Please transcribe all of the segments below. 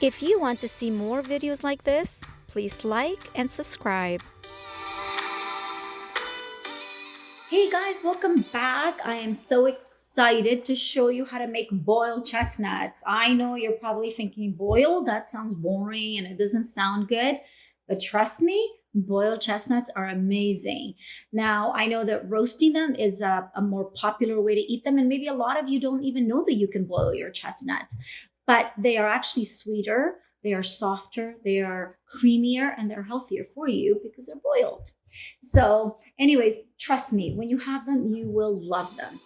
If you want to see more videos like this, please like and subscribe. Hey guys, welcome back. I am so excited to show you how to make boiled chestnuts. I know you're probably thinking, boiled? That sounds boring and it doesn't sound good. But trust me, boiled chestnuts are amazing. Now, I know that roasting them is a more popular way to eat them. And maybe a lot of you don't even know that you can boil your chestnuts, but they are actually sweeter, they are softer, they are creamier, and they're healthier for you because they're boiled. So, anyways, trust me, when you have them, you will love them.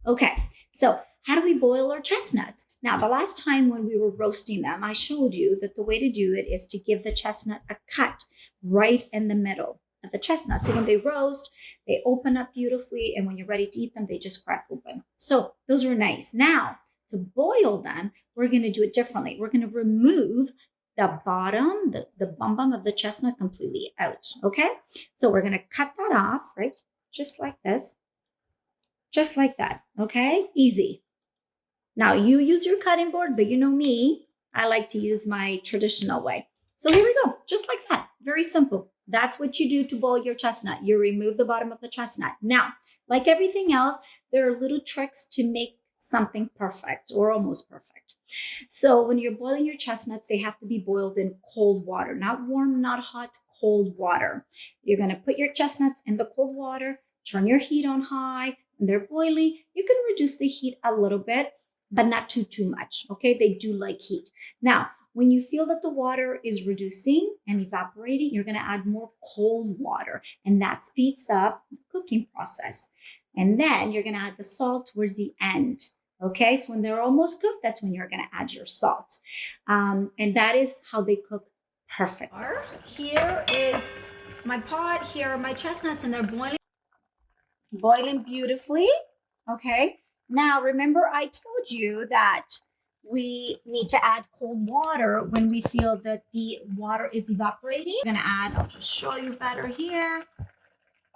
Okay, so how do we boil our chestnuts? Now, the last time when we were roasting them, I showed you that the way to do it is to give the chestnut a cut right in the middle of the chestnut. So when they roast, they open up beautifully, and when you're ready to eat them, they just crack open. So those are nice. Now, to boil them, we're going to do it differently. We're going to remove the bottom, the bum of the chestnut completely out. Okay, so we're going to cut that off, right? Just like this. Just like that. Okay, easy. Now you use your cutting board, but you know me, I like to use my traditional way. So here we go, just like that. Very simple. That's what you do to boil your chestnut. You remove the bottom of the chestnut. Now, like everything else, there are little tricks to make something perfect or almost perfect. So when you're boiling your chestnuts, they have to be boiled in cold water, not warm, not hot, cold water. You're going to put your chestnuts in the cold water, turn your heat on high, and they're boiling. You can reduce the heat a little bit, but not too much. Okay, they do like heat. Now, when you feel that the water is reducing and evaporating, you're going to add more cold water, and that speeds up the cooking process. And then you're going to add the salt towards the end. Okay, so when they're almost cooked, that's when you're going to add your salt. And that is how they cook perfect. Here is my pot. Here are my chestnuts, and they're boiling beautifully. Okay, now remember I told you that we need to add cold water when we feel that the water is evaporating. We're gonna add, I'll just show you better here.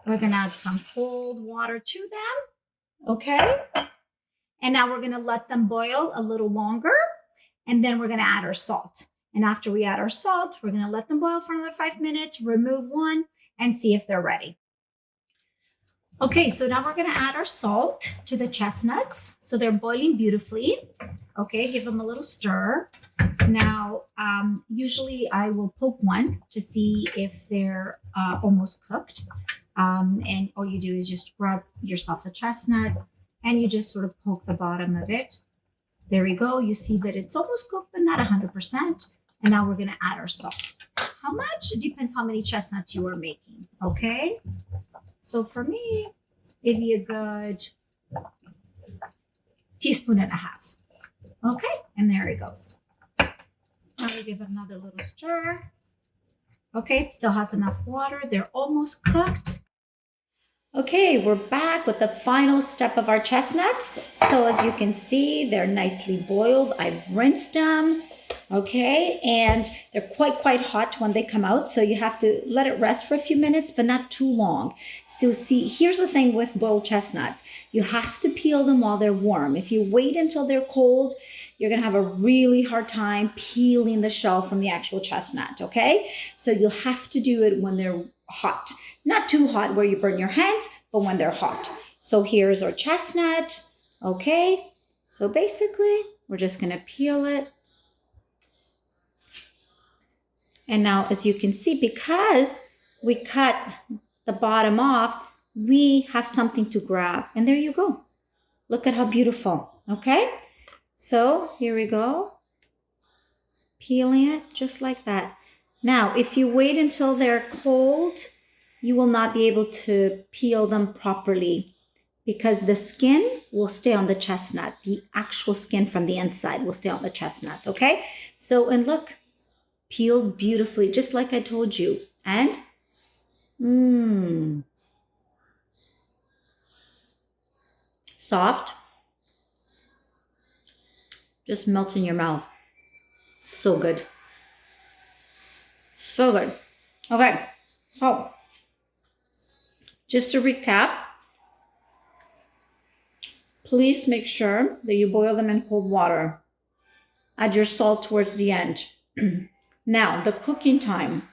We're gonna add some cold water to them. Okay, and now we're gonna let them boil a little longer, and then we're gonna add our salt. And after we add our salt, we're gonna let them boil for another 5 minutes, remove one, and see if they're ready. Okay, so now we're gonna add our salt to the chestnuts. So they're boiling beautifully. Okay, give them a little stir. Now, usually I will poke one to see if they're almost cooked. And all you do is just grab yourself a chestnut and you just sort of poke the bottom of it. There we go. You see that it's almost cooked, but not 100%. And now we're gonna add our salt. How much? It depends how many chestnuts you are making, okay? So for me, it'd be a good teaspoon and a half. Okay, and there it goes. Now we give it another little stir. Okay, it still has enough water. They're almost cooked. Okay, we're back with the final step of our chestnuts. So as you can see, they're nicely boiled. I've rinsed them. Okay, and they're quite hot when they come out, so you have to let it rest for a few minutes, but not too long. So see, here's the thing with boiled chestnuts. You have to peel them while they're warm. If you wait until they're cold, you're gonna have a really hard time peeling the shell from the actual chestnut, okay? So you have to do it when they're hot. Not too hot where you burn your hands, but when they're hot. So here's our chestnut, okay? So basically, we're just gonna peel it. And now, as you can see, because we cut the bottom off, we have something to grab. And there you go. Look at how beautiful, okay? So here we go. Peeling it just like that. Now, if you wait until they're cold, you will not be able to peel them properly because the skin will stay on the chestnut. The actual skin from the inside will stay on the chestnut, okay? So, and look, peeled beautifully, just like I told you. And, soft. Just melts in your mouth. So good. So good. Okay, so Just to recap, please make sure that you boil them in cold water. Add your salt towards the end. Now, the cooking time,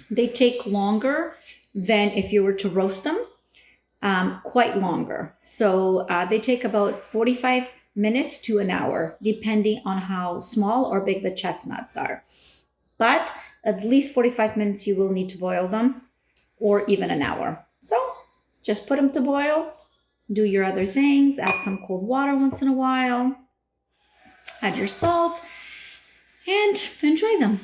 they take longer than if you were to roast them, quite longer. So they take about 45 minutes to an hour, depending on how small or big the chestnuts are. But at least 45 minutes you will need to boil them, or even an hour. So just put them to boil, do your other things, add some cold water once in a while, add your salt, and enjoy them.